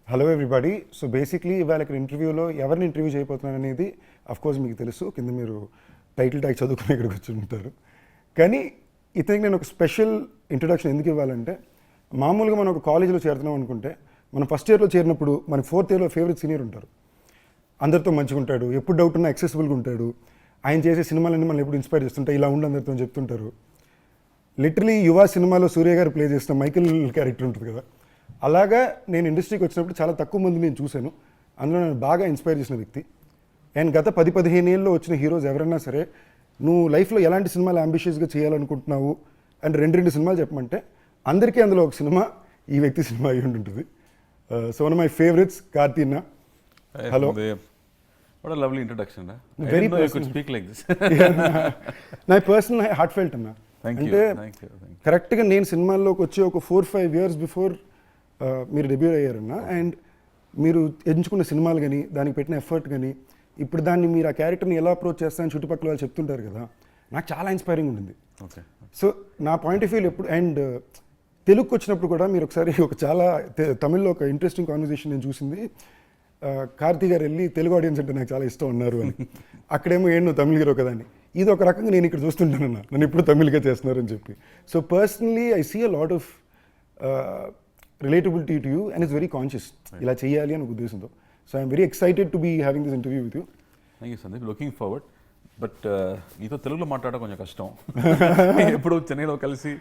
Hello everybody. So basically ఇవాళ ఇక్కడ ఇంటర్వ్యూలో ఎవరిని ఇంటర్వ్యూ చేయబోతున్నాను అనేది కోర్స్ మీకు తెలుసు, కింద మీరు టైటిల్ ట్యాగ్ చదువుకుని ఇక్కడికి వచ్చి ఉంటారు. కానీ ఇతనికి నేను ఒక స్పెషల్ ఇంట్రొడక్షన్ ఎందుకు ఇవ్వాలంటే, మామూలుగా మనం ఒక కాలేజీలో చేరుతున్నాం అనుకుంటే, మనం ఫస్ట్ ఇయర్లో చేరినప్పుడు మన ఫోర్త్ ఇయర్లో ఫేవరెట్ సీనియర్ ఉంటారు. అందరితో మంచిగా ఉంటాడు, ఎప్పుడు డౌట్ ఉన్నా యాక్సెసిబుల్గా ఉంటాడు, ఆయన చేసే సినిమాలన్నీ మనం ఎప్పుడు ఇన్స్పైర్ చేస్తుంటాయి, ఇలా ఉండి అందరితో చెప్తుంటారు. లిటరలీ యువ సినిమాలో సూర్య గారు ప్లే చేసిన మైకిల్ క్యారెక్టర్ ఉంటుంది కదా, అలాగా నేను ఇండస్ట్రీకి వచ్చినప్పుడు చాలా తక్కువ మంది నేను చూశాను. అందులో నేను బాగా ఇన్స్పైర్ చేసిన వ్యక్తి. అండ్ గత 10-15 ఏళ్ళలో వచ్చిన హీరోస్ ఎవరైనా సరే, నువ్వు లైఫ్లో ఎలాంటి సినిమాలు అంబిషియస్గా చేయాలనుకుంటున్నావు అండ్ రెండు సినిమాలు చెప్పమంటే, అందరికీ అందులో ఒక సినిమా ఈ వ్యక్తి సినిమా అయి ఉంటుంది. So one of my favourites Karthi అన్న. Hello. What a lovely introduction. Very personal. You could speak like this. నా పర్సనల్ హార్ట్ ఫెల్ట్ అన్న. Thank you. అంటే Thank you. కరెక్ట్గా నేను సినిమాల్లోకి వచ్చి ఒక 4-5 ఇయర్స్ బిఫోర్ మీరు డెబ్యూ అయ్యారన్న. అండ్ మీరు ఎంచుకున్న సినిమాలు కానీ, దానికి పెట్టిన ఎఫర్ట్ కానీ, ఇప్పుడు దాన్ని మీరు ఆ క్యారెక్టర్ని ఎలా అప్రోచ్ చేస్తారని చుట్టుపక్కల వాళ్ళు చెప్తుంటారు కదా, నాకు చాలా ఇన్స్పైరింగ్ ఉంటుంది. Okay. సో నా పాయింట్ ఆఫ్ వ్యూ ఎప్పుడు, అండ్ తెలుగుకి వచ్చినప్పుడు కూడా మీరు ఒకసారి ఒక చాలా తమిళ్లో ఒక ఇంట్రెస్టింగ్ కాన్వర్సేషన్ నేను చూసింది. కార్తీ గారు వెళ్ళి తెలుగు ఆడియన్స్ అంటే నాకు చాలా ఇష్టం అన్నారు అని. అక్కడేమో ఏంటో తమిళ హీరో కదా అని. ఇది ఒక రకంగా నేను ఇక్కడ చూస్తుంటానన్నా, నన్ను ఇప్పుడు తమిళ్గా చేస్తున్నారని చెప్పి. So personally I see a lot of relatability to you and it's very conscious, ఇలా చేయాలి అని ఒక ఉద్దేశంతో. So I'm very excited to be having this interview with you. Thank you Sandeep, looking forward. But మీతో తెలుగులో మాట్లాడడం కొంచెం కష్టం. ఎప్పుడు చెన్నైలో కలిసి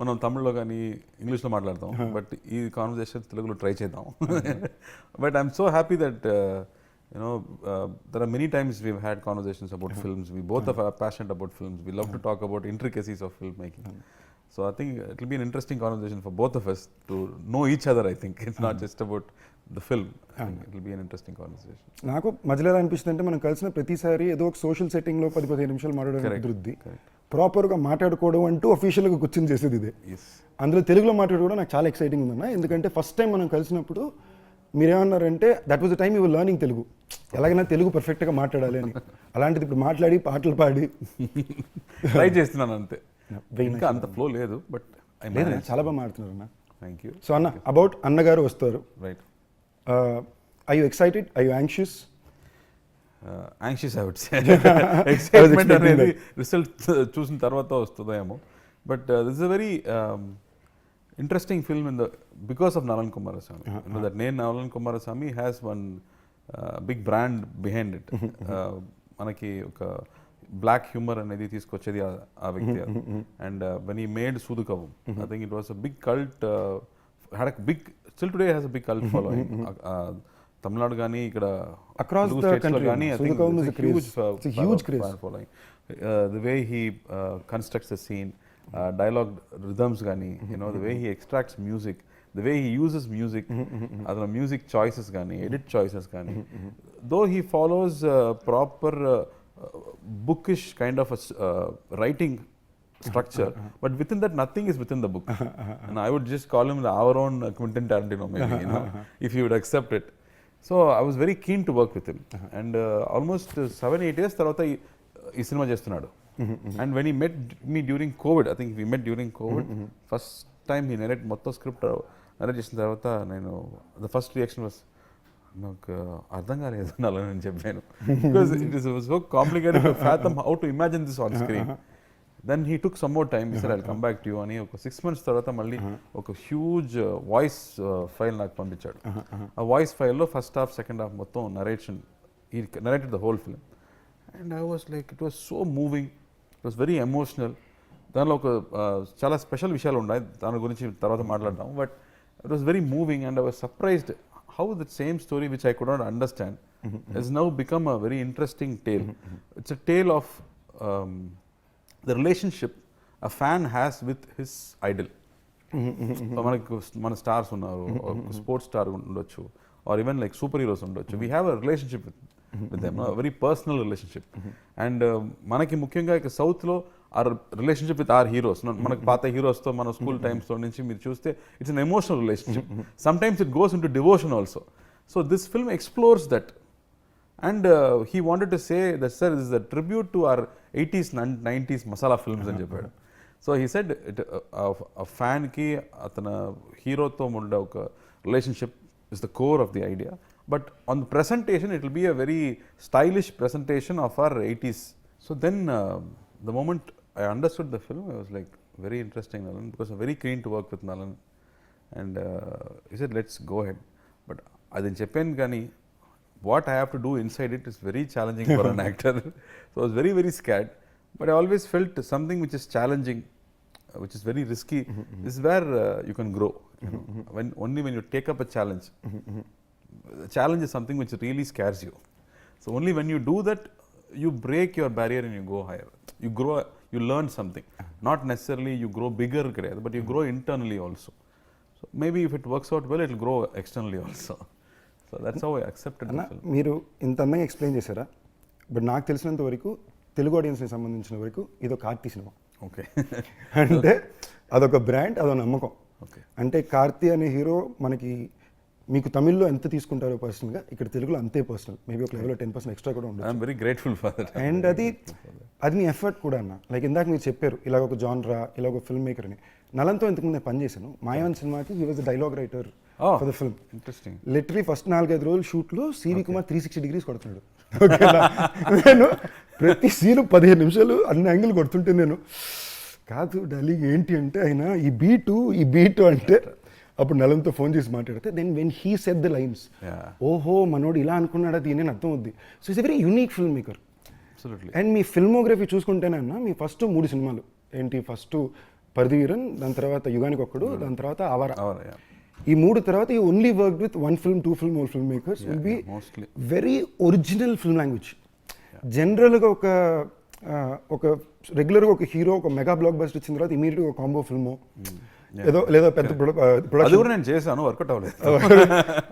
మనం తమిళ్లో కానీ ఇంగ్లీష్లో మాట్లాడతాం, బట్ ఈ కాన్వర్జేషన్ తెలుగులో ట్రై చేద్దాం. But I'm so happy that there are many times we've had conversations about films. We both are passionate about films. We love to talk about intricacies of filmmaking. So I think it will be an interesting conversation for both of us to know each other. I think it's not just about the film. I think it will be an interesting conversation. నాకు మధ్యలో ఎలా అనిపిస్తుంది అంటే, మనం కలిసిన ప్రతిసారి ఏదో ఒక సోషల్ సెట్టింగ్లో 10-15 నిమిషాలు మాట్లాడడం కుదురుద్ది. ప్రాపర్గా మాట్లాడుకోవడం అంటూ అఫీషియల్గా కూర్చొని చేసేది ఇదే. అందులో తెలుగులో మాట్లాడుకోవడం నాకు చాలా ఎక్సైటింగ్ ఉందన్న. ఎందుకంటే ఫస్ట్ టైం మనం కలిసినప్పుడు మీరేమన్నారంటే, that was the time you were learning Telugu, ఎలాగైనా తెలుగు పర్ఫెక్ట్గా మాట్లాడాలి అని. అలాంటిది ఇప్పుడు మాట్లాడి పాటలు పాడి ట్రై చేస్తున్నాను అంతే. ఇంకా అంత ఫ్లో లేదు, బట్ చాలా బాగా మాట్లాడుతున్నారు అన్న. Thank you. సో అన్న, అబౌట్ అన్నగారు వస్తారు. Right. I you excited? I you anxious? Anxious I would say. Excitement అనేది రిజల్ట్ చూసిన తర్వాత వస్తుందేమో. But this is a very interesting film because of Nalan Kumarasamy. You know that name Nalan Kumarasamy has one big brand behind it. Manaki oka black humor anedi తీసుకొచ్చేది ఆ వ్యక్తి. And when he made Sudukavam, I think it was a big cult, had a big, still today has a big cult following. Tamil Nadu gaani ikkada across the country gaani, I think it's a huge craze following. The way he constructs the scene, dialogue rhythms gaani, the way he extracts music, the way he uses music, adana music choices gaani, edit choices gaani, though he follows proper bookish kind of a writing structure, but within that nothing is within the book. And I would just call him our own Quentin Tarantino maybe, if he would accept it. So I was very keen to work with him. And almost 7-8 years tarvata ee cinema చేస్తున్నాడు. And when he met me during COVID, I think we met during COVID, first time he narrated మొత్తం script narrate చేసిన తర్వాత నేను, the first reaction was, నాకు అర్థం కాలేదు అని చెప్పాను. Because it was so complicated to fathom how to imagine this on screen. Then he took some more time. He said, I'll come back to you అని ఒక 6 months తర్వాత మళ్ళీ ఒక హ్యూజ్ వాయిస్ ఫైల్ నాకు పంపించాడు. ఆ వాయిస్ ఫైల్లో first half second half మొత్తం narration, he narrated the whole film. And I was like, it was so moving, it was very emotional. దానిలో ఒక చాలా స్పెషల్ విషయాలు ఉన్నాయి, దాని గురించి తర్వాత మాట్లాడదాం. But it was very moving and I was surprised how the same story which I could not understand has now become a very interesting tale. It's a tale of the relationship a fan has with his idol. మనకు మన stars ఉన్నారు, sports star ఉండొచ్చు, or even like super heroes ఉండొచ్చు. We have a relationship with them, a very personal relationship. And మనకి ముఖ్యంగా ఇక సౌత్లో our relationship with our heroes, మనకు పాత హీరోస్తో మన స్కూల్ టైమ్స్లో నుంచి మీరు చూస్తే it's an emotional relationship. Sometimes it goes into devotion also. So this film explores that. And he wanted to say that, sir, this is a tribute to our 80s and 90s masala films అని చెప్పాడు. So he said a fan ki atana hero tho unde oka relationship is the core of the idea. But on the presentation, it will be a very stylish presentation of our 80s. So then, the moment I understood the film, I was like, very interesting, Nalan, because I'm very keen to work with Nalan. And he said, let's go ahead. But adin cheppanu gani, what I have to do inside it is very challenging for an actor. So I was very, very scared. But I always felt something which is challenging, which is very risky, is where you can grow. You know? Only when you take up a challenge. The challenge is something which really scares you. So only when you do that, you break your barrier and you go higher. You grow, you learn something. Not necessarily you grow bigger, but you grow internally also. So maybe if it works out well, it will grow externally also. So that's how I accepted the film. మీరు ఇంత అందంగా explain చేశారా, but నాకు తెలిసినంత వరకు తెలుగు ఆడియన్స్ని సంబంధించిన వరకు ఇదొక కార్తీ సినిమా. ఓకే. అంటే అదొక బ్రాండ్, అదొక నమ్మకం. ఓకే. అంటే కార్తీ అనే హీరో మనకి మీకు తమిళ్లో ఎంత తీసుకుంటారో పర్సనల్గా, ఇక్కడ తెలుగులో అంతే పర్సనల్. మేబీ ఒక లెవెల్లో 10% ఎక్స్ట్రా కూడా ఉండదు. I'm very grateful for that. And అది మీ ఎఫర్ట్ కూడా అన్న. లైక్ ఇందాక మీరు చెప్పారు ఇలాగ ఒక జాన్రా, ఇలా ఒక ఫిల్మ్ మేకర్ అని. నలంతో ఇంతకుముందు నేను పనిచేశాను. మాయావన్ సినిమాకి he was the dialogue writer for the film. Interesting. Literally first 4-5 రోజులు షూట్లో సివి కుమార్ 360 degrees కొడుతున్నాడు. ఓకేనా, నేను ప్రతి సీను 15 నిమిషాలు అన్ని యాంగిల్ కొడుతుంటే నేను కాదు డార్లింగ్ ఏంటి అంటే ఆయన ఈ బీటు అంటే అప్పుడు నలంతో ఫోన్ చేసి మాట్లాడితే then when he said the lines, ఓహో మనోడు ఇలా అనుకున్నాడు అది నేను అర్థం అవుద్ది. So it's a very unique film maker. And మీ ఫిల్మోగ్రఫీ చూసుకుంటేనే అన్న, మీ ఫస్ట్ 3 సినిమాలు ఏంటి, ఫస్ట్ పరదివీరన్, దాని తర్వాత యుగానికి ఒక్కడు, దాని తర్వాత ఆవారా. ఈ 3 తర్వాత you only work with 1 film, 2 film, old film makers. Will be very original film language. జనరల్గా ఒక రెగ్యులర్గా ఒక హీరో ఒక మెగా బ్లాక్ బస్టర్ వచ్చిన తర్వాత ఇమీడియట్గా ఒక కాంబో ఫిల్మో ఏదో లేదా పెద్ద ప్రొడక్షన్ నేను చేశాను, వర్కౌట్ అవ్వలేదు.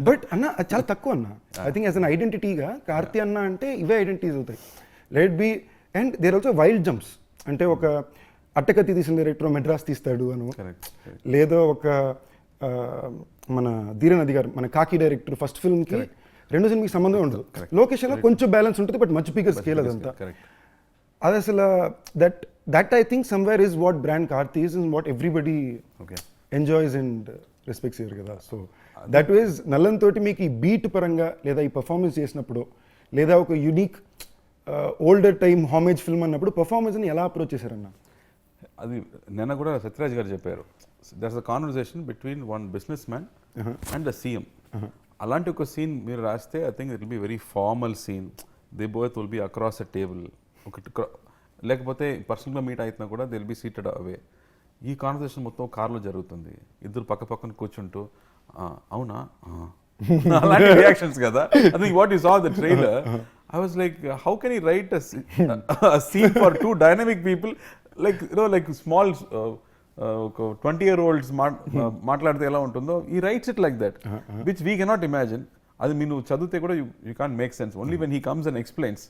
బట్ అన్న అది చాలా తక్కువ అన్న. ఐ థింక్ యాజ్ అన్ ఐడెంటిటీగా కార్తీ అన్న అంటే ఇవే ఐడెంటిటీస్ అవుతాయి. Let be and there also wild jumps. అంటే ఒక అట్టకత్తి తీసిన డైరెక్టర్ మెడ్రాస్ తీస్తాడు అను, లేదో ఒక మన ధీరనది గారు మన కాకి డైరెక్టర్ ఫస్ట్ ఫిల్మ్కి 2 సినిమాకి సంబంధం ఉండదు. లొకేషన్లో కొంచెం బ్యాలెన్స్ ఉంటుంది, బట్ మచ్ బిగ్గర్ స్కేల్ అదంతా. అది అసలు that I think somewhere is what brand Karthi is and what everybody enjoys and respects year కదా. సో దట్ ఈజ్ నల్లన్ తోటి మీకు ఈ బీట్ పరంగా లేదా ఈ పర్ఫార్మెన్స్ చేసినప్పుడు లేదా ఒక యునిక్ ఓల్డర్ టైమ్ హామేజ్ ఫిల్మ్ అన్నప్పుడు పర్ఫార్మెన్స్ని ఎలా అప్రోచ్ చేశారన్న? అది నిన్న కూడా సత్యరాజ్ గారు చెప్పారు, that's a conversation between one businessman and the CM. అలాంటి ఒక సీన్ మీరు రాస్తే I think it will be very formal scene. They both will be across a table. లేకపోతే పర్సనల్గా మీట్ అవుతున్నా కూడా they will be seated away. ఈ conversation మొత్తం కార్లో జరుగుతుంది, ఇద్దరు పక్క పక్కన కూర్చుంటూ అవునా అలాంటి రియాక్షన్స్ కదా. I think what you saw the trailer, I was like, how can he write a scene for 2 dynamic people, like you know, like small 20-year-olds మాట్లాడితే ఎలా ఉంటుందో, he writes it like that, which we cannot imagine. అది మీరు చదివితే కూడా you can't make sense. Only when he comes and explains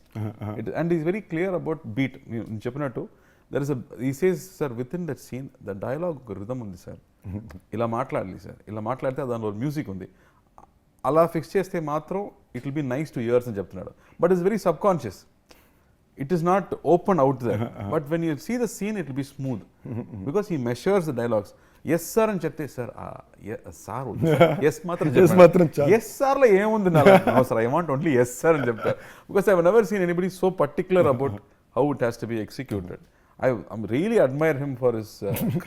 it, and he's very clear about beat. నేను చెప్పినట్టు there is he says, sir, within that scene the dialogue rhythm ఉంది sir, ఇలా మాట్లాడాలి sir, ఇలా మాట్లాడితే దానిలో మ్యూజిక్ ఉంది, అలా ఫిక్స్ చేస్తే మాత్రం it will be nice to ears అని చెప్తున్నాడు. But it's very subconscious, it is not open out there. But when you see the scene it will be smooth because he measures the dialogues. Yes sir అని చెప్తే sir sir yes మాత్రం yes సార్లో ఏముంది sir, I want only yes sir అని చెప్తారు. Because I never seen anybody so particular about how it has to be executed. I really admire him for his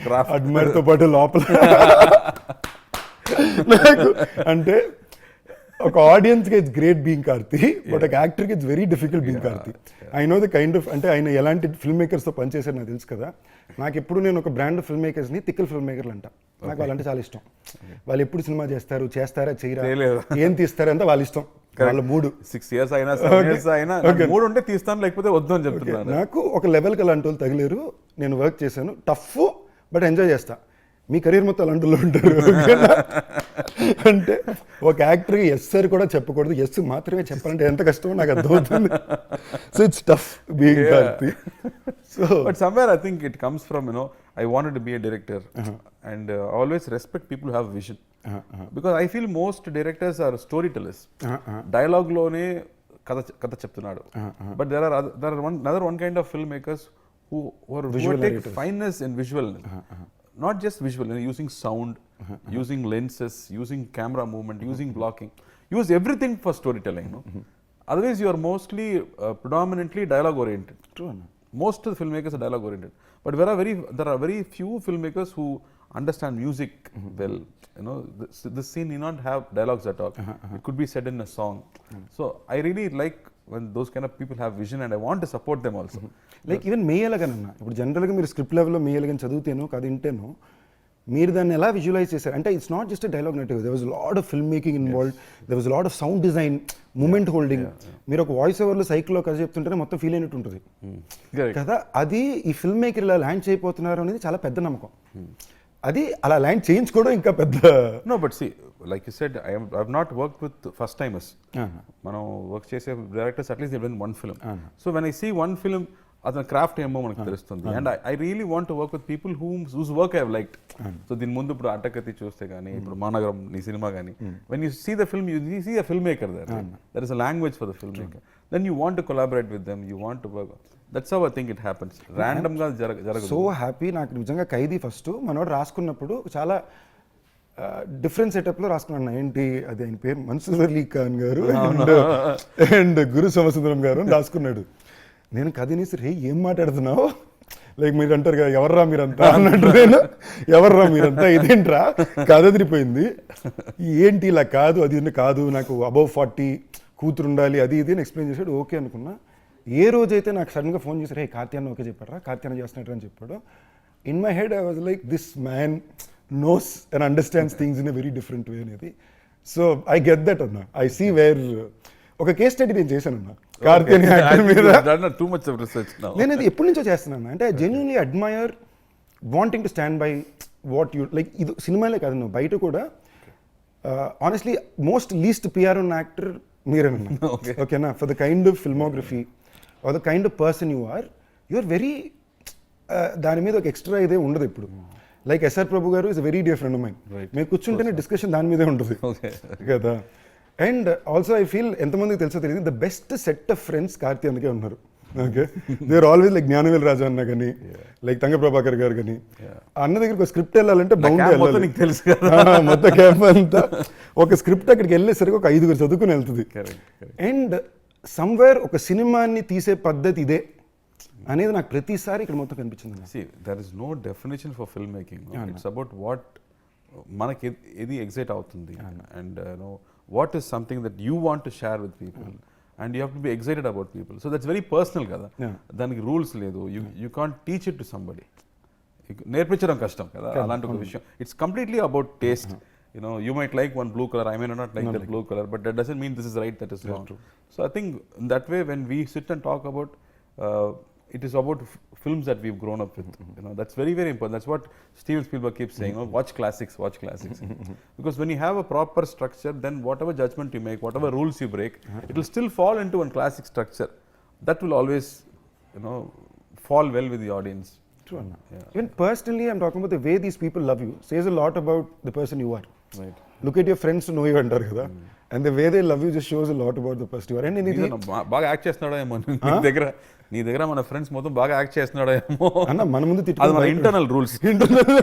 craft. Admire తో పాటు లోపల అంటే ఒక ఆడియన్స్కి it's great being Karthi, but ఒక యాక్టర్కి it's very difficult being Karthi. I know the kind of, అంటే ఆయన ఎలాంటి ఫిల్మ్ మేకర్స్తో పనిచేశారు నాకు తెలుసు కదా. నాకు ఎప్పుడు నేను ఒక బ్రాండ్ ఫిల్మ్ మేకర్స్ని తిక్కల్ ఫిల్మ్ మేకర్లు అంట. నాకు వాళ్ళంటే చాలా ఇష్టం. వాళ్ళు ఎప్పుడు సినిమా చేస్తారా చేయరా, ఏం తీస్తారంటే వాళ్ళ ఇష్టం, వాళ్ళ మూడు. 6 years అయినా 7 years అయినా మూడు ఉంటే తీస్తాను, లేకపోతే వద్దు అని చెప్తున్నాను. నాకు ఒక లెవెల్కి అలాంటి వాళ్ళు తగిలేరు. నేను వర్క్ చేశాను, టఫ్ బట్ ఎంజాయ్ చేస్తా. మీ కెరీర్ మొత్తం అలాంటిలో ఉంటారు. అంటే ఒక యాక్టర్కి ఎస్ సార్ కూడా చెప్పకూడదు, ఎస్ మాత్రమే చెప్పాలంటే ఎంత కష్టమో నాకు అర్థమవుతుంది. So it's tough being Karthi. So but somewhere I think it comes from I wanted to be a director, and always respect people who have vision, because I feel most directors are storytellers. Dialogue lone katha cheptunadu, but there are another one kind of filmmakers who take fineness in visual. not just visual, using sound, using lenses, using camera movement, using blocking, use everything for storytelling. Otherwise you are mostly predominantly dialogue oriented. True. Most of the filmmakers are dialogue oriented, but there are very few filmmakers who understand music well. This scene need not have dialogues at all. It could be said in a song. So I really like when those kind of people have vision, and I want to support them also. Like even మేయలగానన్నా ఇప్పుడు జనరల్గా మీరు script లెవెల్లో మేయలగాని చదివితేనో కథ వింటేనో మీరు దాన్ని ఎలా visualize చేశారు అంటే it's not just dialogue net, there was lot of film making involved, there was lot of sound design, moment holding. మీరు ఒక వాయిస్ ఓవర్లో సైకిల్లో కథ చెప్తుంటేనే మొత్తం ఫీల్ అయినట్టు ఉంటుంది కదా. అది ఈ ఫిల్మ్ మేకర్ ఇలా ల్యాండ్ చేయబోతున్నారు అనేది చాలా పెద్ద నమ్మకం. అది అలా ల్యాండ్ చేయించుకోవడం ఇంకా పెద్ద. No, but see, like you said, I've not worked with first timers. మనం వర్క్ చేసే directors at least they done one film. So when I see one film అతని క్రాఫ్ట్ ఏమో మనకు తెలుస్తుంది. And I really want to work with people whose work I have liked. So దీని ముందు ఇప్పుడు అట్టకత్తి చూస్తే కానీ, ఇప్పుడు మానగరం నీ సినిమా కానీ, when you see the film you see a filmmaker there is a language for the filmmaker. Then you want to collaborate with them, you want to work. That's how I think it happens. Random గా జరగదు. So happy. నాకు నిజంగా ఖైదీ first మనోడు రాసుకున్నప్పుడు చాలా different సెటప్లో రాసుకున్నాను. ఏంటి అది ఆయన పేరు మన్సూర్ అలీ ఖాన్ గారు అండ్ గురు సోమసుందరం గారు అని రాసుకున్నాడు. నేను కథని సరే ఏం మాట్లాడుతున్నావు, లైక్ మీరు అంటారు కదా ఎవర్రా మీరంతా అన్నట్టు. నేను ఎవర్రా మీరంతా, ఇదేంట్రా కథ అదిరిపోయింది, ఏంటి ఇలా కాదు అది కాదు, నాకు అబౌవ్ 40 కూతురు ఉండాలి అది ఇది అని ఎక్స్ప్లెయిన్ చేశాడు. ఓకే అనుకున్నా. ఏ రోజైతే నాకు సడన్గా ఫోన్ చేశారు, హే కార్తీ అన్న ఓకే చెప్పారా, కార్తీ అన్న చేస్తున్నట్టు అని చెప్పాడు. In my head I was like this man knows and understands things in a very different way అనేది. సో ఐ గెట్ దట్ అన్న. ఐ సీ వేర్ ఒక కేస్ స్టడీ నేను చేశాను అన్న కార్తీ అని యాక్టర్ మీద. Too much of research now. నేను అది ఎప్పటి నుంచో చేస్తున్నాను. అంటే I genuinely admire wanting to stand by what you like. ఇది సినిమాలే కాదు, నువ్వు బయట కూడా ఆనెస్ట్లీ మోస్ట్ లీస్ట్ పిఆర్ ఉన్న యాక్టర్ మీరేనన్నా. ఓకేనా, for the kind of filmography or the kind of person you are very దాని మీద ఒక ఎక్స్ట్రా ఇదే ఉండదు ఇప్పుడు. లైక్ ఎస్ఆర్ ప్రభు గారు is very dear friend of mine. మేము కూర్చుంటేనే డిస్కషన్ దాని మీదే ఉంటుంది కదా. అండ్ ఆల్సో ఐ ఫీల్ ఎంతమందికి తెలుసో తెలియదు, the best set of friends Karthi అందుకే ఉన్నారు. Okay, they are always like Gnanavel Raja అన్న కానీ, లైక్ తంగ ప్రభాకర్ గారు కానీ. అన్న దగ్గరికి ఒక స్క్రిప్ట్ వెళ్ళాలంటే బాగుంటుంది, తెలుసు మొత్తం క్యాంప్ అంతా. ఒక స్క్రిప్ట్ అక్కడికి వెళ్ళేసరికి ఒక 5 చదువుకుని వెళ్తుంది. అండ్ సమ్వేర్ ఒక సినిమాని తీసే పద్ధతి ఇదే అనేది నాకు ప్రతిసారి ఇక్కడ మొత్తం కనిపించింది. See, there is no definition for filmmaking. It's about what మనకి ఏది ఎగ్జైట్ అవుతుంది, and what is something that you want to share with people, and you have to be excited about people. So that's very personal కదా. దానికి rules లేదు. You can't teach it to somebody. నేర్పించడం కష్టం కదా అలాంటి ఒక విషయం. It's completely about taste. You might like one blue color, I may not like that blue color, but that doesn't mean this is right, that is wrong. So I think in that way, when we sit and talk about it is about films that we've grown up with. That's very, very important. That's what Steven Spielberg keeps saying, watch classics. Because when you have a proper structure, then whatever judgment you make, whatever rules you break, it will still fall into one classic structure. That will always fall well with the audience. True. Even personally, I'm talking about the way these people love you says a lot about the person you are. Right. Look at your friends to know you అంటారు కదా. And the way they love you just shows a lot about the person you are. And బాగా act చేస్తున్నాడో ఏమో నీ దగ్గర మన friends మొత్తం బాగా యాక్ట్ చేస్తున్నాడో ఏమో అన్న. మన ముందు అది మన ఇంటర్నల్ రూల్స్.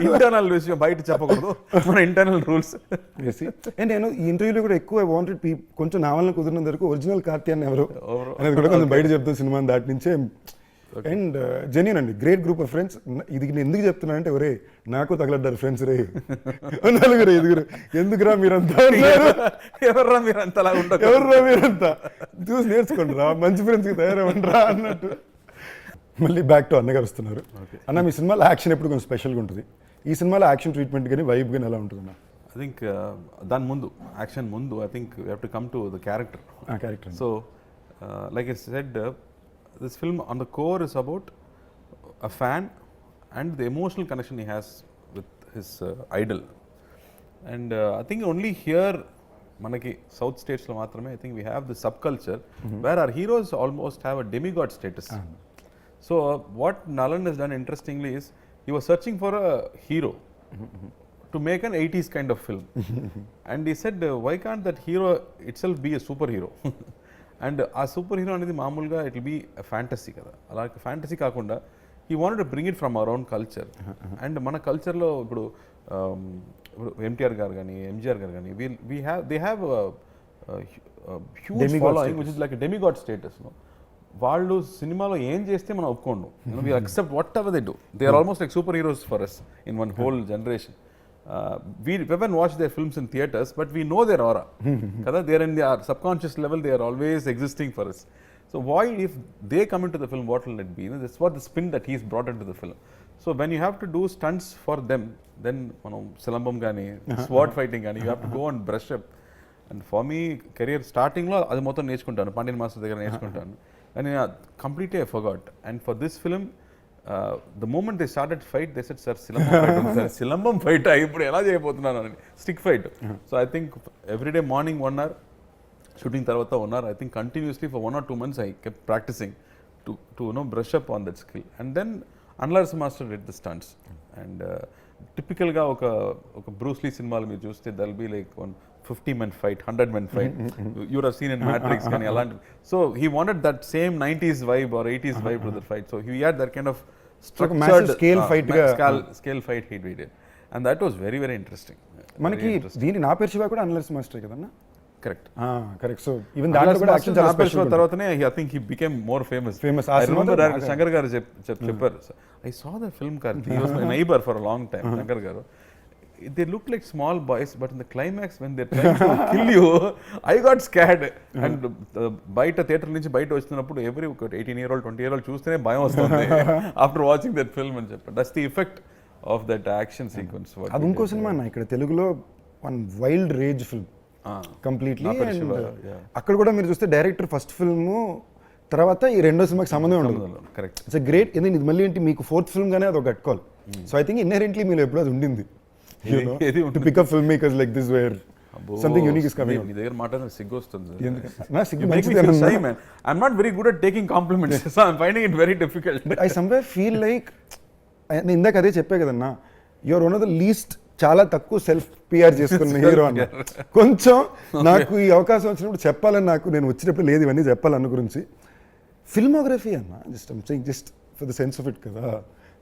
ఇంటర్నల్ విషయం బయట చెప్పకూడదు, మన ఇంటర్నల్ రూల్స్. అండ్ నేను ఈ ఇంటర్వ్యూలో కూడా ఎక్కువ వాంటెడ్ కొంచెం నా వల్ల కుదిరినంత వరకు ఒరిజినల్ కార్తీ అని ఎవరు అనేది కూడా కొంచెం బయట చెప్తాను సినిమా దాటి నుంచే. అండ్ జెన్యూన్ అండి, గ్రేట్ గ్రూప్ ఆఫ్ ఫ్రెండ్స్. ఇది నేను ఎందుకు చెప్తున్నా అంటే, ఒరే నాకు తగలడ్డారు ఫ్రెండ్స్ రే 4-5 ఎందుకురా మీరంతా, ఎవర్రా మీరంతా, ఎవర్రా మీరంతా చూసి నేర్చుకోండి రా, మంచి ఫ్రెండ్స్కి తయారవ్వండిరా అన్నట్టు. మళ్ళీ బ్యాక్ టు అన్నగారు వస్తున్నారు. అన్న మీ సినిమాలో యాక్షన్ ఎప్పుడు కొంచెం స్పెషల్గా ఉంటుంది. ఈ సినిమాలో యాక్షన్ ట్రీట్మెంట్ కానీ వైబ్ కానీ ఎలా ఉంటుంది అన్న? ఐ థింక్ దాని ముందు యాక్షన్ ముందు I think we have to come to the character. So like I said, this film on the core is about a fan and the emotional connection he has with his idol. And I think only here manaki south states lo maatrame I think we have the subculture where our heroes almost have a demigod status. So what Nalan has done interestingly is he was searching for a hero to make an 80s kind of film. And he said, why can't that hero itself be a superhero? And ఆ super hero అనేది మామూలుగా it will be fantasy కదా. అలాగే fantasy కాకుండా he wanted to bring it from our own culture. And మన కల్చర్లో ఇప్పుడు ఎన్టీఆర్ గారు కానీ ఎంజీఆర్ గారు కానీ they have a huge Demigod following status. which is like a demigod status. వాళ్ళు సినిమాలో ఏం చేస్తే మనం ఒప్పుకోండు. We accept whatever they do. They are almost like superheroes for us in one whole generation. We haven't watched their films in theaters, but we know their aura. Kada, they are in their subconscious level, they are always existing for us. So why, if they come into the film, what will it be? That's what the spin that he's brought into the film. So when you have to do stunts for them, then silambam gani, sword fighting gani, you have to go and brush up. And for me, career starting lo adi mottham nechukuntanu, Pandian master దగ్గర nechukuntanu. And completely I forgot. And for this film, the moment they started fight, they said, sir, silambam fight ippudu ela cheyabothunanu ani, stick fight. So I think every day morning 1 hour, shooting tarvata 1 hour, I think continuously for 1 or 2 months I kept practicing to brush up on that skill. And then Annagaru master did the stunts. And typical ga oka Bruce Lee cinemalu meer chuste, there'll be like one 50-man fight, 100-man fight. You would have seen in Matrix kani alanti. So he wanted that same 90s vibe or 80s vibe to the fight. So he had that kind of structured massive scale fight scale fight he did. And that was very, very interesting. మనకి దీని నా పేరు శివ కూడా అన్నగారు master కదన్నా. Correct. Correct. So even దాంట్లో కూడా action చాలా స్పెషల్. తర్వాతనే I think he became more famous. I remember director Shankar garu చెప్పారు, I saw the film Karthi. He was my neighbor for a long time, Shankar garu. They look like small boys, but in the climax when they're trying to kill you, I got scared. And బయట theatre నుంచి బయట వచ్చినప్పుడు every 18-year-old 20-year-old చూస్తేనే భయం వస్తుంది after watching that film అని చెప్పారు. That's the effect of that action sequence. అది ఇంకో సినిమా అన్న, ఇక్కడ తెలుగులో one wild rage film completely. అక్కడ కూడా మీరు చూస్తే డైరెక్టర్ ఫస్ట్ ఫిల్మ్ తర్వాత ఈ రెండో సినిమాకి సంబంధం ఉండదు. కరెక్ట్. It's great. ఇది మళ్ళీ ఏంటి మీకు ఫోర్త్ ఫిల్మ్ గానే అది ఒక కట్టుకోవాలి. సో ఐ థింక్ ఇన్హెరెంట్లీ మీరు ఎప్పుడు అది ఉండింది. To pick up filmmakers like this where something unique is coming. మీ దగ్గర మాట్లాడిన సిగ్గు వస్తుంది. నా సిగ్గు మంచిదే. I'm not very good at taking compliments, so I'm finding it very difficult. But I somewhere feel like నేను ఇందాక అదే చెప్పే కదన్నా, you're one of the least, చాలా తక్కువ సెల్ఫ్ పిఆర్ చేసుకున్న హీరో అన్న. కొంచెం నాకు ఈ అవకాశం వచ్చినప్పుడు చెప్పాలని, నాకు నేను వచ్చినప్పుడు లేదు ఇవన్నీ చెప్పాలన్న గురించి. ఫిల్మోగ్రఫీ అన్న just for the sense of it కదా.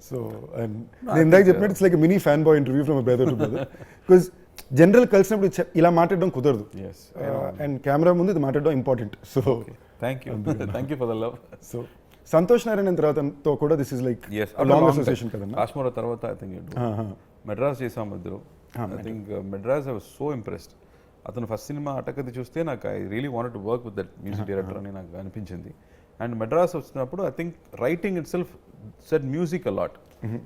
సో అండ్ నేను ఇందాక చెప్పినట్టు it's like mini fan boy interview from brother to brother. Because general కలిసినప్పుడు ఇలా మాట్లాడడం కుదరదు, అండ్ కెమెరా ముందు ఇది మాట్లాడడం important. So thank you for the love. So Santosh Narayana తర్వాతతో కూడా this is like long association కదన్నా. కాశ్మీర్ తర్వాత ఐ థింక్ మెడ్రాస్ చేసాము ఇద్దరు. I think Madras I was so impressed. అతను ఫస్ట్ సినిమా అటకది చూస్తే నాకు I really wanted to work with that music director అని నాకు అనిపించింది. అండ్ మెడ్రాస్ వచ్చినప్పుడు I think writing itself said music a lot.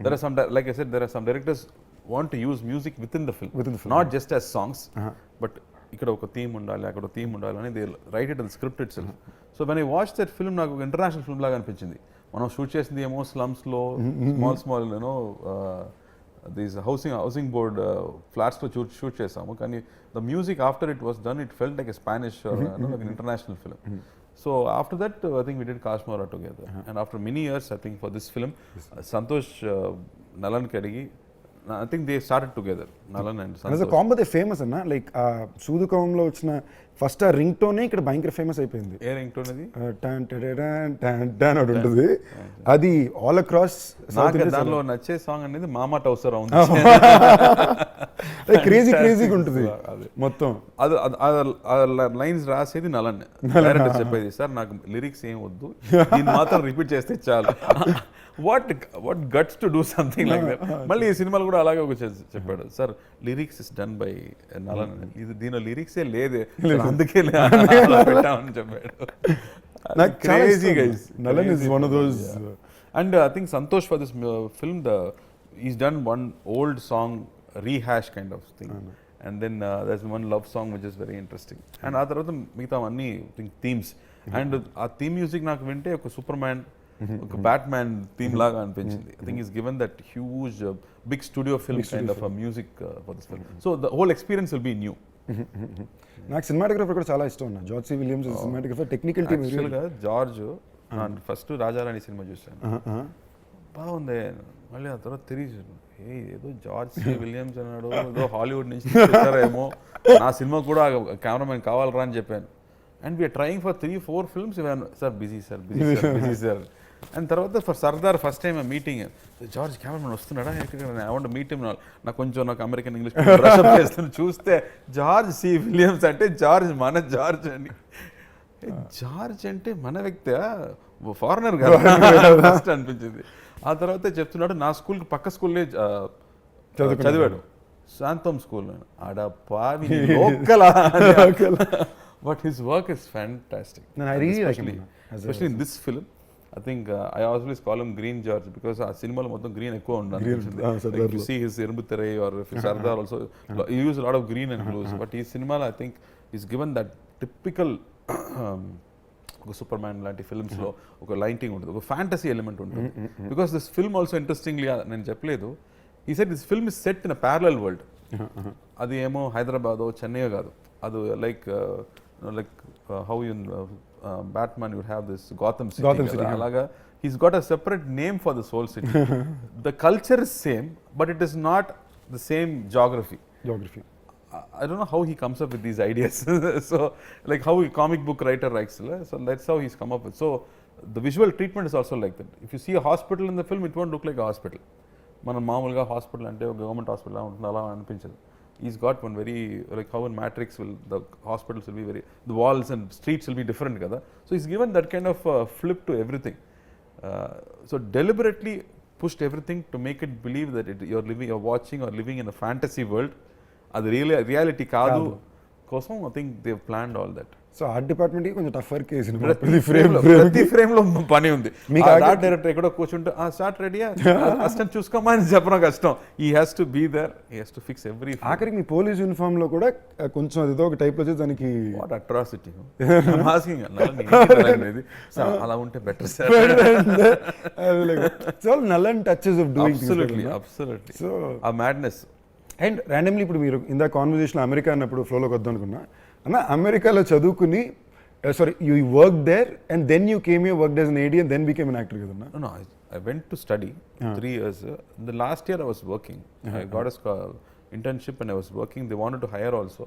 There are some, like I said, there are some directors want to use music within the film, not just as songs, but ఇక్కడ ఒక theme ఉండాలి, అక్కడ ఒక theme ఉండాలి అని they write it in the script itself. So when I watched that film, నాకు international film లాగా అనిపించింది. మనం షూట్ చేసింది ఏమో స్లమ్స్లో, స్మాల్ దీస్ హౌసింగ్ బోర్డ్ ఫ్లాట్స్లో షూట్ చేసాము, కానీ the music after it was done it felt like a Spanish like international film. So after that, I think we did Kashmir together. And after many years, I think for this film, Santosh Nalan Kadigi, I think they started together, Nalan and Santosh. As a combo, they famous anna, like Sudukamlo vachina first a ringtone ikkada bhayankara famous అయిపోయింది. ఏ ringtone అది? టన్ టడడన్ టన్ టన్ అని ఉంటుంది. అది all across south India. దానిలో నచ్చే song అనేది మామా టౌసర్ ఉంది. క్రేజీగా ఉంటుంది మొత్తం. అది లైన్స్ రాసేది నలన్, డైరెక్టర్ చెప్పేది, సార్ నాకు లిరిక్స్ ఏం వద్దు, దీన్ని మాత్రం రిపీట్ చేస్తే చాలు. What guts to do something like that. మళ్ళీ ఈ సినిమాలు కూడా అలాగే ఒక చెప్పాడు, sir lyrics is done by Nalan, ఇది దీనిలో లిరిక్సే లేదే, అందుకే పెట్టామని చెప్పాడు. Crazy guys. Nalan is one of those. And I think Santosh for this film, he's done one old song rehash kind of thing. And then there's one love song which is very interesting. And ఆ తర్వాత మిగతా అన్ని themes. And ఆ theme music నాకు వింటే ఒక super man, ఒక bat man theme లాగా అనిపించింది. I think he's given that huge big studio film kind of a music for this film. So the whole experience will be new. నాకు cinematographer కూడా చాలా ఇష్టం ఉన్నా. George C Williams cinematographer, technical team. యాక్చువల్గా George first Raja Rani cinema చూశాను, బాగుంది. మళ్ళీ ఆ తర్వాత తిరిగి ఏదో జార్జ్ సి విలియమ్స్ అన్నాడు, ఏదో హాలీవుడ్ నుంచి చూసారేమో, నా సినిమా కూడా కెమెరామెన్ కావాలరా అని చెప్పాను. And we are trying for 3-4 films. Sir busy sir. And తర్వాత for Sardar first time meeting George cameraman వస్తున్నాడా ఐ వాంట్ మీట్ హిమ్. నాకు అమెరికన్ ఇంగ్లీష్ బ్రషప్ చేస్తాను. చూస్తే జార్జ్ సి విలియమ్స్ అంటే జార్జ్ మన జార్జ్ అని. జార్జ్ అంటే మన వ్యక్తి, ఫారినర్ కదా ఫస్ట్ అనిపించింది. ఆ తర్వాత చెప్తున్నాడు నా స్కూల్కి పక్క స్కూల్లో చదివాడు, శాంతం స్కూల్. ఆడ పావి local, but his work is fantastic, especially in this film. I think I always call him Green George because ఆ సినిమాలో మొత్తం గ్రీన్ ఎక్కువ ఉండాలి. Like you see his Erbutere or Sardar also, he used a lot of green and blues. But ఈ సినిమాలో I think he's given that typical ఒక super man లాంటి ఫిల్మ్స్లో ఒక లైటింగ్ ఉంటుంది, ఒక ఫ్యాంటసీ ఎలిమెంట్ ఉంటుంది. Because this film also interestingly నేను చెప్పలేదు, ఈ set this film is set in a parallel world. అది ఏమో హైదరాబాదో చెన్నైయో కాదు, అది like how in Batman you would have this Gotham City. Alaga he's got a separate name for this whole city. The culture is same, but it is not the same geography. I don't know how he comes up with these ideas. So like how a comic book writer writes, so that's how he's come up with. So the visual treatment is also like that. If you see a hospital in the film, it won't look like a hospital. మనం మామూలుగా hospital అంటే government hospital ఉంటుంది అలా అనిపించదు. He's got one very, like how in Matrix the hospitals will be very, the walls and streets will be different kada. So he's given that kind of flip to everything. So deliberately pushed everything to make it believe that you're watching or living in a fantasy world. Adi really reality kaadu kosam I think they've planned all that. So art department కొంచెం టఫర్ case, ప్రతి frame లో పని ఉంది. మీకు art director ఎక్కడో కూర్చుంటే start రెడీయా assistant చూసుకోమా అని చెప్పడం కష్టం. He has to be there, he has to fix every. ఆఖరికి మీ పోలీస్ యూనిఫామ్ లో కూడా కొంచెం ఏదో ఒక టైప్ లో దానికి వాట్ అట్రాసిటీ మాస్కింగ్ అలా ఉంటే better sir. So Nallan touches of doing absolutely so ఆ మ్యాడ్నెస్. అండ్ ర్యాండమ్లీ ఇప్పుడు మీరు ఇందా కాన్వర్జేషన్ అమెరికా అన్నప్పుడు ఫ్లోలోకి వద్దాం అనుకున్నా అన్న, అమెరికాలో చదువుకుని sorry you work there and then you came you work as an AD and then became an actor కదన్నా? No, I went to study 3 years. The last year I was working. I got a internship and I was working. They wanted to hire also,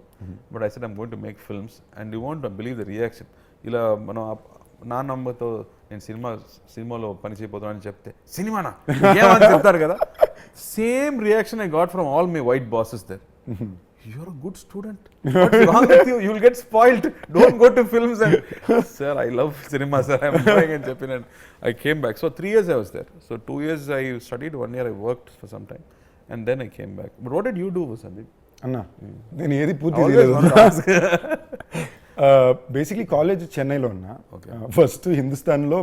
but I said I'm going to make films, and you won't believe the reaction. ఇలా మనం నా నమ్మతో నేను సినిమాలో పని చేయబోతున్నాను చెప్తే సినిమానా ఏమని చెప్తారు కదా, same reaction I got from all my white bosses there. You're a good student. What's wrong with you? You'll get spoiled. Don't go to films. And sir, I love cinema, sir. I'm going and jumping. And I came back. So 3 years I was there. So 2 years I studied, 1 year I worked for some time, and then I came back. But what did you do, Sandeep? అన్నా నేను ఏది పూర్తి చేయలేదు. Basically college చెన్నైలో ఉన్నా. First హిందుస్థాన్లో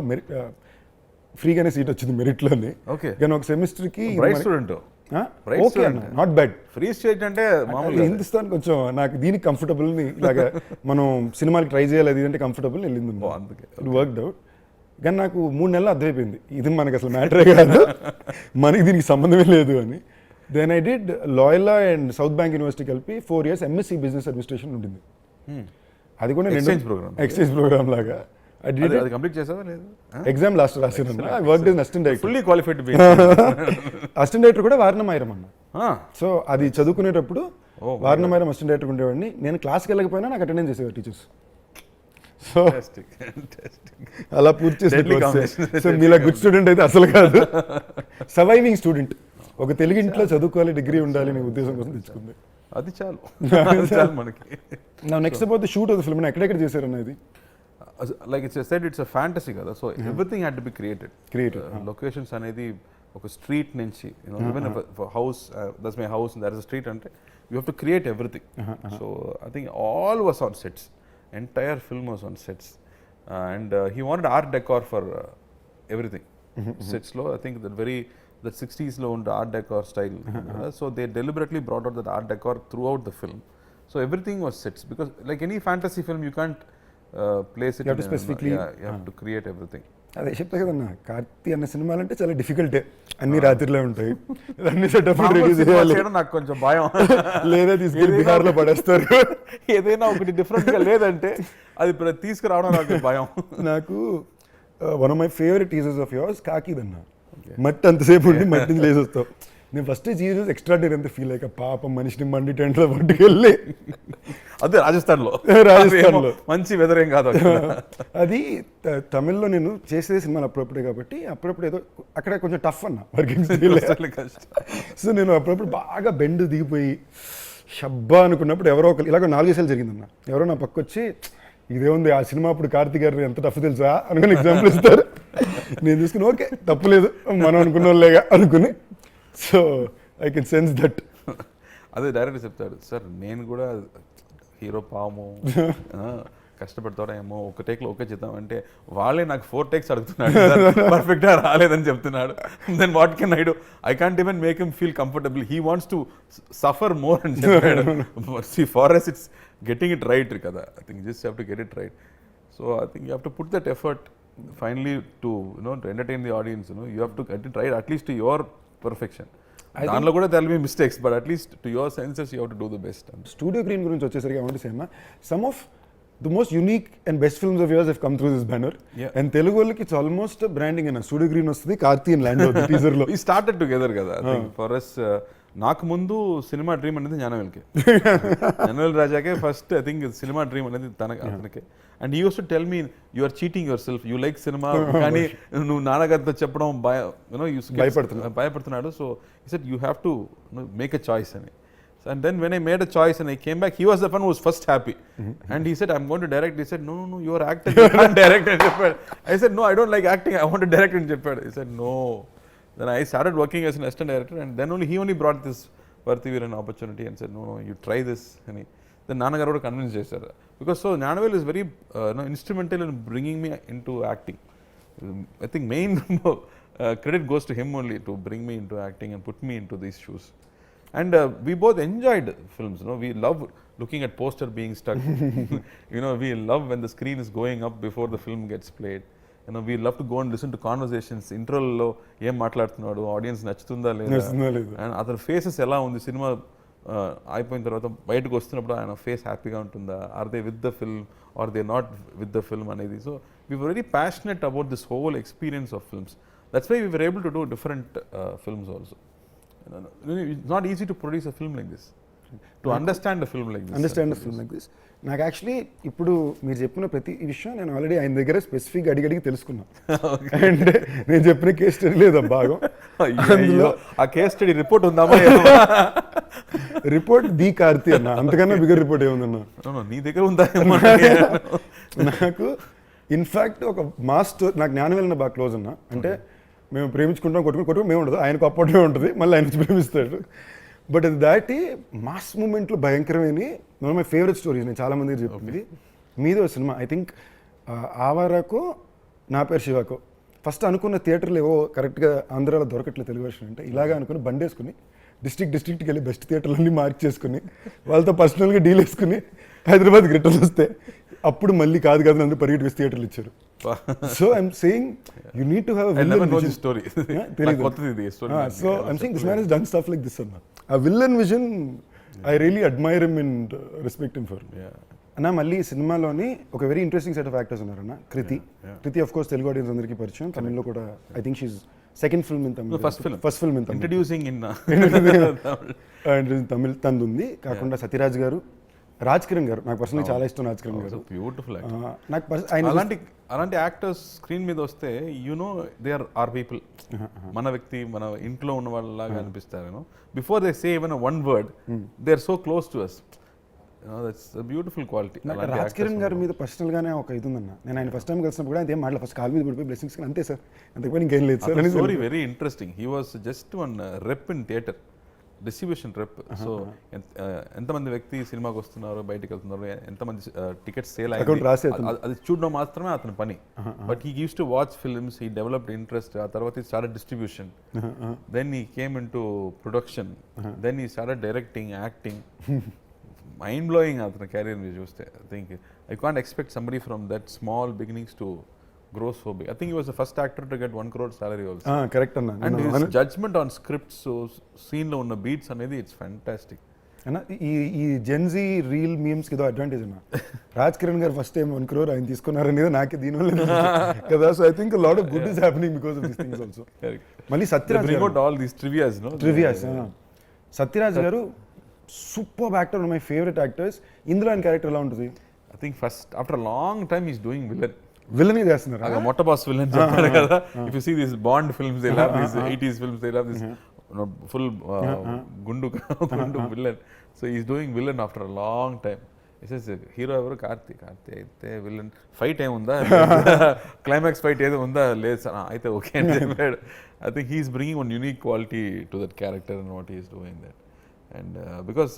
ఫ్రీగానే seat వచ్చింది మెరిట్లోనే. కానీ ఒక సెమిస్టర్కి స్టూడెంట్ ఓకే అన్న, నాట్ బ్యాడ్. ఫ్రీ స్టేట్ అంటే మామూలు హిందుస్థాన్ కొంచెం నాకు దీనికి కంఫర్టబుల్, ఇలాగా మనం సినిమాకి ట్రై చేయాలి అది అంటే కంఫర్టబుల్ వెళ్ళింది, ఇట్ వర్క్డ్ అవుట్. కానీ నాకు 3 నెలలు అర్థమైపోయింది ఇది మనకి అసలు మ్యాటరే కాదు, మనకి దీనికి సంబంధమే లేదు అని. Then I did Loyola and South Bank University కలిపి 4 years ఎంఎస్సీ బిజినెస్ అడ్మినిస్ట్రేషన్ ఉంటుంది. అది కూడా ఎక్స్చేంజ్ ప్రోగ్రామ్ లాగా. కంప్లీట్ చేసావా లేదు? ఎగ్జామ్ లాస్ట్ రాసాను. I worked as assistant director. Fully qualified assistant director కూడా వారణమైరం అన్న. సో అది చదువుకునేటప్పుడు వారణమైరం అసిస్టెంట్ డైరెక్టర్ ఉండేవాడిని. నేను క్లాస్కి వెళ్ళకపోయినా నాకు అటెండెన్స్ చేసేవారు టీచర్స్. సో అలా పూర్తి చేసి సో మీలా గుడ్ స్టూడెంట్ అయితే అసలు కాదు, సర్వైవింగ్ స్టూడెంట్. ఒక తెలుగు ఇంట్లో చదువుకోవాలి, డిగ్రీ ఉండాలి అనే ఉద్దేశం కోసం తెచ్చుకుంది. అది చాలు మనకి. నా next about the shoot of the film ఎక్కడెక్కడ చేశారన్న ఇది? Like it's said, it's a fantasy kada, so everything had to be created. Locations anedi oka street nunchi, even if a house, that's my house and there is a street ante you have to create everything. So I think all was on sets, entire film was on sets, and he wanted art decor for everything. Sets lo I think that 60s lo und art decor style. So they deliberately brought out that art decor throughout the film. So everything was sets, because like any fantasy film you can't place it. You have to specifically, you have to create everything. అదే చెప్తా కదన్నా, కార్తీ అన్న సినిమాలు అంటే చాలా డిఫికల్టే, అన్ని రాత్రిలో ఉంటాయి, అన్ని సెటప్ రెడీ చేయాలి. నాకు కొంచెం భయం, లేదా తీసుకెళ్ళి బిహార్లో పడేస్తారు, ఏదైనా ఒకటి డిఫరెంట్ గా లేదంటే అది తీసుకురావడం నాకు భయం. నాకు one of my favourite teasers of yours కాకిదన్న. మట్టి అంతసేపు ఉండి మట్టిని లేసి వస్తావు. నేను ఫస్ట్ జీసస్ ఎక్స్ట్రాడినరీ అంతా ఫీల్ అయ్యాక పాపం మనిషిని మండి టెంట్లో పట్టుకెళ్ళి అదే రాజస్థాన్లో మంచి వెదర్ ఏం కాదు అది తమిళ్లో నేను చేసే సినిమాలు అప్పుడప్పుడే కాబట్టి అప్పుడప్పుడు ఏదో అక్కడ కొంచెం టఫ్ అన్న వర్కింగ్ సో నేను అప్పుడప్పుడు బాగా బెండ్ దిగిపోయి షబ్బా అనుకున్నప్పుడు ఎవరో ఒకరు ఇలాగ 4 సార్లు జరిగిందన్న ఎవరో నా పక్క వచ్చి ఇదే ఉంది ఆ సినిమా అప్పుడు కార్తీ గారు ఎంత టఫ్ తెలుసా అనుకుని ఎగ్జాంపుల్ ఇస్తారు. నేను తీసుకుని ఓకే తప్పులేదు మనం అనుకున్న వాళ్ళేగా అనుకుని so I can sense that. అదే డైరెక్ట్ చెప్తాడు సార్ నేను కూడా హీరో పాము కష్టపడతాడేమో ఒక టేక్లో ఓకే చేద్దాం అంటే వాళ్ళే నాకు 4 టేక్స్ అడుగుతున్నాడు పర్ఫెక్ట్గా రాలేదని చెప్తున్నాడు. Then what can I do? I can't even make him feel comfortable. He wants to suffer more అని చెప్పాడు. Far as it's getting it right kada. I think you just have to get it right. So I think you have to put that effort finally to to entertain the audience. You have to get it right at least to your perfection. దానిలో కూడా there will be mistakes, but at least to your senses you have to do the best. Studio Green గురించి వచ్చేసరికి I want to say some of the most unique and best films of yours have come through this banner. And Telugu వాళ్ళకి it's almost branding and Studio Green వస్తుంది Karthi and land అవుతుంది teaser లో. We started together కదా. I think for us నాకు ముందు cinema dream అనేది జ్ఞానవేల్కి జ్ఞానవేల్ రాజాకే first I think cinema dream అనేది అతనికి. And he use to tell me you are cheating yourself, you like cinema కానీ నువ్వు నాన్నగారితో చెప్పడం భయపడుతున్నాడు. So he said you have to make a choice అని. And then when I made a choice and I came back, he was the one who was first happy. And he said, I'm going to direct. He said, no, you are acting, you can't direct. I said, no, I don't like acting, I want to direct. He said, no. Then I started working as an assistant director, and then he only brought this Parthiveer an opportunity and said, no, you try this. And then Annagaru convinced me. Because so Gnanavel is very instrumental in bringing me into acting. I think main credit goes to him only to bring me into acting and put me into these shoes. And we both enjoyed films. We love looking at poster being stuck. We love when the screen is going up before the film gets played. We love to go and listen to conversations. Intro lo em maatladutunnadu, audience nachutunda ledha, and other faces ela undi cinema అయిపోయిన తర్వాత బయటకు వస్తున్నప్పుడు ఆయన face హ్యాపీగా ఉంటుందా, are they with the film are they not with the film అనేది. So we were very passionate about this whole experience of films. That's why we were able to do different films also. It's not easy to produce a film like this, to understand a film like this. నాకు actually ఇప్పుడు మీరు చెప్పిన ప్రతి విషయం నేను already ఆయన దగ్గర స్పెసిఫిక్గా అడిగి తెలుసుకున్నా. అండ్ నేను చెప్పిన కేస్ స్టడీ లేదా భాగం అందులో ఆ కేస్ స్టడీ రిపోర్ట్ ఉందామా? రిపోర్ట్ ది కార్తీ అన్న, అంతకన్నా బిగ్గర్ రిపోర్ట్ ఏముందన్నా నీ దగ్గర ఉందా? నాకు ఇన్ఫ్యాక్ట్ ఒక మాస్టర్ నాకు జ్ఞానవేలన బాగా క్లోజ్ అన్న. అంటే మేము ప్రేమించుకుంటాం, కొట్టుకుని మేము ఉండదు, ఆయనకు అప్పట్లో ఉంటుంది, మళ్ళీ ఆయన ప్రేమిస్తాడు. బట్ అది దాటి మాస్ మూమెంట్లో భయంకరమైన one of my favourite stories నేను చాలామంది చెప్పింది మీద సినిమా. ఐ థింక్ ఆవారాకో నా పేరు శివాకో ఫస్ట్ అనుకున్న థియేటర్లు ఏవో కరెక్ట్గా ఆంధ్రాలో దొరకట్లేదు తెలుగు వర్షన్ అంటే, ఇలాగా అనుకుని బండి వేసుకుని డిస్ట్రిక్ట్కి వెళ్ళి బెస్ట్ థియేటర్లన్నీ మార్క్ చేసుకుని వాళ్ళతో పర్సనల్గా డీల్ వేసుకుని హైదరాబాద్కి రిటర్న్ వస్తే అప్పుడు మళ్ళీ కాదు అందరూ పరిగెట్టుకు థియేటర్లు ఇచ్చారు. So I'm saying you need to have a villain. I never know this story. So I'm saying this man has done stuff like this. A villain vision, I really admire him and respect him for. అన్న మళ్ళీ సినిమాలోని ఒక very interesting set of actors ఉన్నారన్న. Kriti of course Telugu audience అందరికీ పరిచయం, తమిళ్లో కూడా I think she's second film in Tamil, first film in Tamil, introducing in Tamil తంది ఉంది. కాకుండా సత్యరాజ్ గారు, రాజ్ కిరణ్ గారు, నాకు పర్సనలీ చాలా ఇష్టం రాజ్ కిరణ్ గారు. బ్యూటిఫుల్. నాకు అలాంటి యాక్టర్స్ స్క్రీన్ మీద వస్తే దే ఆర్ పీపుల్, మన వ్యక్తి, మన ఇంట్లో ఉన్న వాళ్ళలాగా అనిపిస్తారు. Before they say even one word they are so close to us. That's a beautiful quality. Raj Kiran garu మీద పర్సనల్గానే ఒక ఇది ఉందన్న. నేను ఆయన ఫస్ట్ టైం కలిసినప్పుడు కూడా అదే మాటలు ఫస్ట్ కాల్ మీద పడిపోయి బ్లెస్సింగ్స్ అంతే సార్, అంతకుపోయి ఇంకేం లేదు sir. Story very interesting. He was just one rep in theatre, distribution rep. So ఎంతమంది వ్యక్తి సినిమాకి వస్తున్నారు, బయటకు వెళ్తున్నారు, ఎంతమంది టికెట్స్ సేల్ అయ్యాయి అది చూడడం మాత్రమే అతని పని. But he use to watch films, he developed interest. ఆ తర్వాత he started distribution, then he came into production, then he started directing, acting. Mind blowing అతని కెరీర్ మీరు చూస్తే. I think I can't expect somebody from that small beginnings to grow so big. I think he was the first actor to get 1 crore salary also. Correct anna. And his judgment on scripts, so scene lo unna beats anedi, it's fantastic. అన్న ఈ Gen Z reel మీమ్స్కి ఏదో advantage అన్న. రాజ్ కిరణ్ గారు first time 1 crore ఆయన తీసుకున్నారనేది నాకే దీనివల్ల కదా. So I think lot of good is happening because of these things also. మళ్ళీ సత్యరాజ్ సత్యరాజ్ గారు super actor, my favourite actors. ఇందులో ఆయన క్యారెక్టర్ ఎలా ఉంటుంది? I think first after a long time he's doing villain చేస్తున్నారు. మొట్ట బాస్ విలన్ చెప్తారు కదా. If you see these Bond films, they'll have these 80s films, they'll have this full gundu villain. So he's doing villain after a long time. He says hero evaru Karthi అయితే villain fight ఏముందా, climax fight ఏదో ఉందా, లేదు sir అయితే okay అని చెప్పాడు. I think he's bringing one unique quality to that character and what he is doing there. And because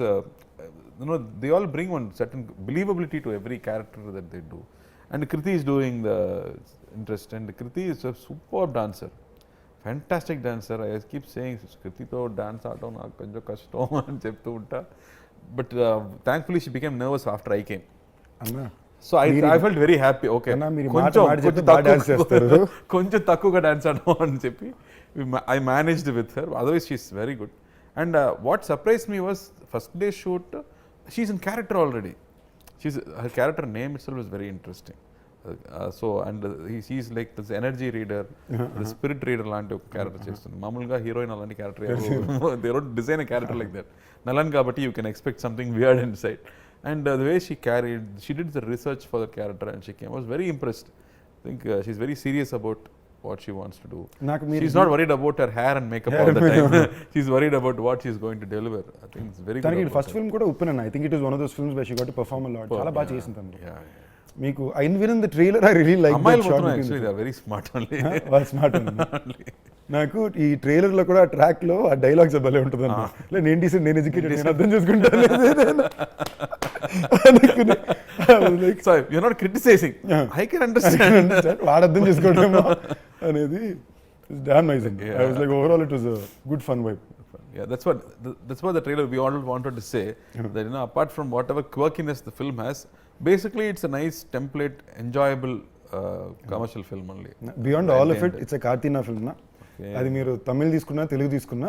they all bring one certain believability to every character that they do. And Kriti is doing the interest, and Kriti is a superb dancer, fantastic dancer. I keep saying Kriti to dance aadam naaku konjam kashtam ani cheptu unta, but thankfully she became nervous after I came. Anna, so I felt very happy. Okay, Anna meer konjam dance chestaru, konjam takkuga dance aadam ani cheppi I managed with her. Otherwise she is very good. And what surprised me was first day shoot she's in character already. Her character name itself is very interesting. So and he's like this energy reader, the spirit reader లాంటి ఒక character చేస్తుంది. మామూలుగా heroine అలాంటి character they don't design a character like that. Nalan kabatti you can expect something weird inside. And the way she did the research for the character and she came, I was very impressed. I think she's very serious about what she wants to do. She's not worried about her hair and makeup all the time. She's worried about what she's going to deliver. I think it's very good. First film kuda uppana. I think it was one of those films where she got to perform a lot. Chala baga chesinది tanu. Yeah. Meeku even in the trailer I really like that shot. Actually they are very smart only. Well smart only. నాకు ఈ trailer లో కూడా track లో ఆ dialogues భలే ఉంటుంది అన్న. లే నేను డీసెంట్, నేను ఎడ్యుకేటెడ్, నేను అర్థం చేసుకుంటాను. So you're not criticizing. I can understand. వాడు అర్థం చేసుకోవడమో అనేది damn nice. I was like overall it was a good fun vibe. Yeah, that's what the trailer we all wanted to say, that apart from whatever quirkiness the film has, basically it's a nice template, enjoyable commercial film only. Beyond all of it, it's a Karthina film na. అది మీరు తమిళ్ తీసుకున్నా తెలుగు తీసుకున్నా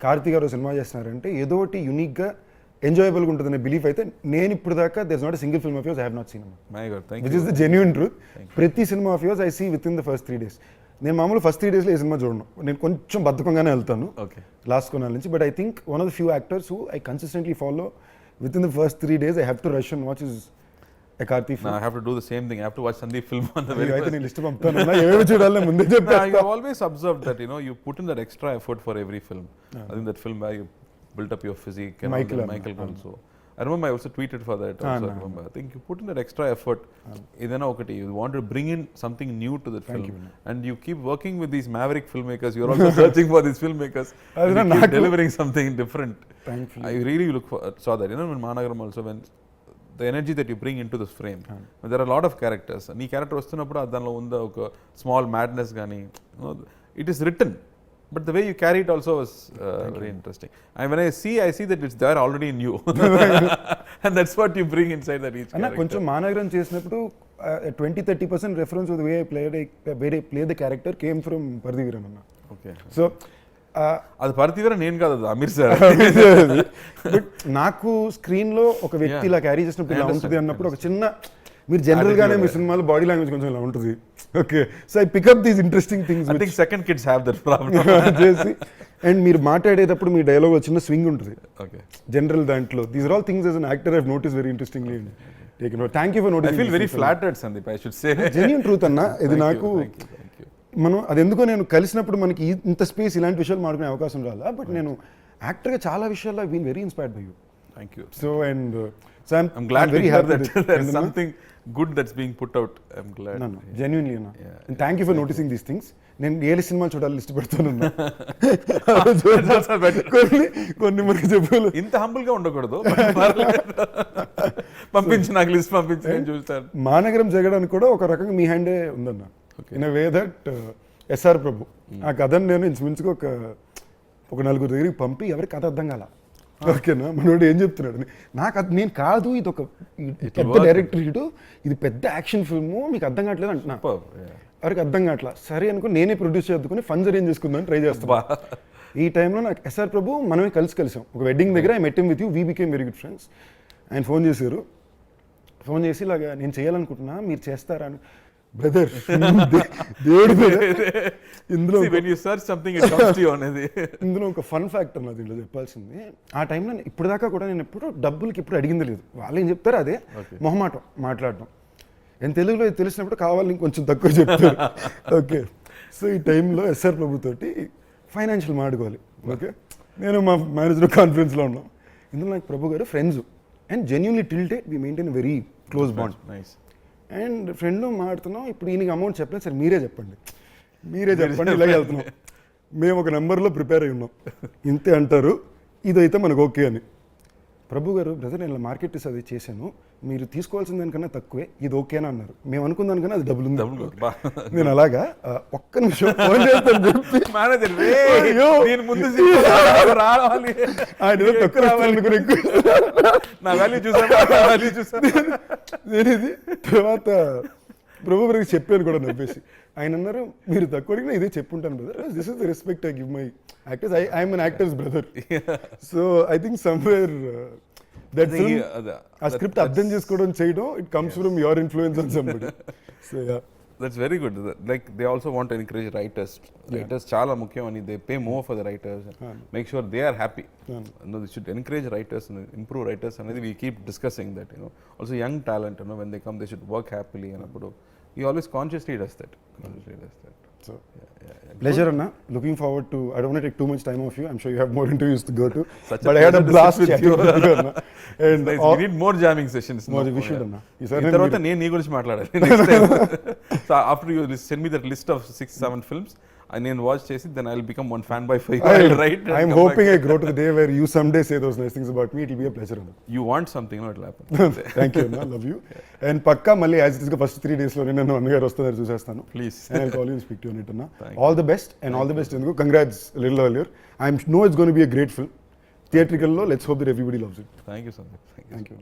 కార్తీ గారు cinema చేస్తున్నారంటే ఏదో ఒకటి యూనిక్గా ఎంజాయబుల్గా ఉంటుందనే బిలీఫ్ అయితే నేను ఇప్పుడు దాకా there is not a single film of yours I have not seen. My God, thank you. Which is the genuine truth. ప్రతి cinema of yours I see within the first 3 days. నేను మామూలు first 3 daysలో ఏ cinema చూడను, నేను కొంచెం బద్ధకంగానే వెళ్తాను last కొనాల నుంచి. But I think one of the few actors who I consistently follow with in the first 3 days. I have to rush and watch is a Karthi film. No, I have to do the same thing. I have to watch Sandeep film on the very first. List పంపుతాను ఏవేవి చూడాలి ముందే చెప్తా. You always observed that you put in that extra effort for every film. I think that film where you built up your physique and Michael also. I remember I also tweeted for that also. I remember. I think you put in that extra effort. Idana okati, you want to bring in something new to the film. And you keep working with these maverick filmmakers. You're also searching for these filmmakers. And you keep delivering something different. Thankfully. I really saw that. When Annagaru also, when the energy that you bring into this frame. There are a lot of characters. Nee character vastunnappudu adanlo unda oka small madness gaani, it is written, but the way you carry it also was very interesting. And when I see that it's there already in you. And that's what you bring inside that each character. కొంచెం మానగరం చేసినప్పుడు 20-30% reference of the way I play the character came from Pardiviran anna. Okay. So అది పర్తివీర నేను కాదు, అది Aamir sir. But నాకు screen లో ఒక వ్యక్తి ఇలా క్యారీ చేసినప్పుడు ఇలా ఉంటుంది అన్నప్పుడు ఒక చిన్న, మీరు జనరల్ గానే మీ సినిమాలో బాడీ లాంగ్వేజ్ కొంచెం ఇలా ఉంటుంది. Okay, so I pick up these interesting things. I think second kids have that problem చేసి. అండ్ మీరు మాట్లాడేటప్పుడు మీ డైలాగ్ చిన్న స్వింగ్ ఉంటుంది. ఓకే, జనరల్ దాంట్లో these are all things as an actor I have notice very interestingly. Thank you for noticing. I feel very flattered Sandeep, I should say. Genuine truth అన్న ఇది. నాకు మనం అది ఎందుకో నేను కలిసినప్పుడు మనకి ఇంత స్పేస్ ఇలాంటి విషయాలు మాట్లాడుకునే అవకాశం రాలా. బట్ నేను యాక్టర్గా చాలా విషయాల్లో I been very inspired by you. Thank you. So and so I'm glad very happy that there is something good that's being put out. I'm glad. Genuinely అన్న. And thank you for noticing these things. నేను ఏ సినిమాలు చూడాలి list పెడతాను. కొన్ని మనకి చెప్పాలి. ఇంత హంబుల్ గా ఉండకూడదు. పంపించి నాకు లిస్ట్ పంపించి నేను చూస్తాను. మానగరం జగడానికి కూడా ఒక రకంగా మీ హ్యాండే ఉందన్న. In a way that SR Prabhu ఆ కథను నేను ఇంచుమించుగా ఒక 4 దగ్గరికి పంపి ఎవరికి కథ అర్థం కాల. ఓకేనా, మనోడు ఏం చెప్తున్నాడు, నాకు నేను కాదు, ఇది ఒక పెద్ద డైరెక్టర్ ఇటు, ఇది పెద్ద యాక్షన్ ఫిల్ము, మీకు అర్థం కావట్లేదు అంటున్నా. ఎవరికి అర్థం కావట్లా. సరే అనుకో నేనే ప్రొడ్యూస్ చేసుకుని ఫండ్స్ అరేంజ్ చేసుకుందామని ట్రై చేస్తా. ఈ టైంలో నాకు ఎస్ఆర్ ప్రభు మనమే కలిసాం ఒక వెడ్డింగ్ దగ్గర I met him with you we became very good friends. ఆయన ఫోన్ చేశారు, ఫోన్ చేసి ఇలాగా నేను చేయాలనుకుంటున్నా మీరు చేస్తారా అని. బ్రదర్ దేవుడి ఇందులో ఇందులో ఒక ఫన్ ఫ్యాక్టర్ నా దీంట్లో చెప్పాల్సింది. ఆ టైంలో ఇప్పుడు దాకా కూడా నేను డబ్బులకి ఎప్పుడు అడిగింది లేదు. వాళ్ళు ఏం చెప్తారు అదే మొహమాటం మాట్లాడటం. నేను తెలుగులో తెలిసినప్పుడు కావాలని కొంచెం తక్కువ చెప్తారు. ఓకే, సో ఈ టైంలో ఎస్ఆర్ ప్రభు తోటి ఫైనాన్షియల్ మాడుకోవాలి. ఓకే, నేను మా మేనేజర్ కాన్ఫరెన్స్లో ఉన్నాం. ఇందులో నాకు ప్రభు గారు friends and genuinely till date we maintain very close bond. Nice. And friend మాట్లాడుతున్నాం, ఇప్పుడు ఈయనకి అమౌంట్ చెప్పలేదు సార్ మీరే చెప్పండి ఇలాగే వెళ్తున్నాం. మేము ఒక నెంబర్లో ప్రిపేర్ అయి ఉన్నాం, ఇంతే అంటారు, ఇదైతే మనకు ఓకే అని. ప్రభు గారు బ్రదర్ నేను మార్కెట్ అది చేశాను, మీరు తీసుకోవాల్సిన దానికన్నా తక్కువే, ఇది ఓకేనా అన్నారు. మేము అనుకున్న దానికన్నా అది డబుల్ ఉంది. నేను అలాగా ఒక్క నిమిషం ఫోన్ చేస్తాను చెప్పి నేనేది తర్వాత ప్రభు గారికి చెప్పాను కూడా నవ్వేసి. ఆయన అన్నారు మీరు తక్కువ అడిగినా ఇదే చెప్పుంటాను brother, this is the respect I give my actors, I'm an actors brother. So I think somewhere that ఆ స్క్రిప్ట్ అర్థం చేసుకోవడం చేయడం it comes from your influence on somebody. So yeah, that's very good. Like they also want to encourage writers. Writers చాలా ముఖ్యం అని they pay more for the writers and make sure they are happy. No, they should encourage writers and improve writers అనేది we keep discussing that, you know. Also young talent, you know, when they come they should work happily and he always consciously does that. So pleasure Anna, looking forward to, I don't want to take too much time of you, I'm sure you have more interviews to go to, but I had a blast with you Anna. And nice. We need more jamming sessions. More we should Anna. తర్వాత నేను నీ గురించి మాట్లాడాలి next time. So after you send me that list of 6-7 films and then watch chesi, then I'll become one fanboy for you. I'll write. I'm hoping I grow to the day where you someday say those nice things about me. It'll be a pleasure Anna. You want something, no, it'll happen. Thank you Anna, love you. And pakka malli as it is first 3 days lo nenu Annagaru Vostaru chusestanu. Please. And I'll call you and speak to you on it Anna. All the best and all the best Anna. Congrats a little earlier. I know it's going to be a great film. Theatrical lo, let's hope that everybody loves it. Thank you so much. Thank you.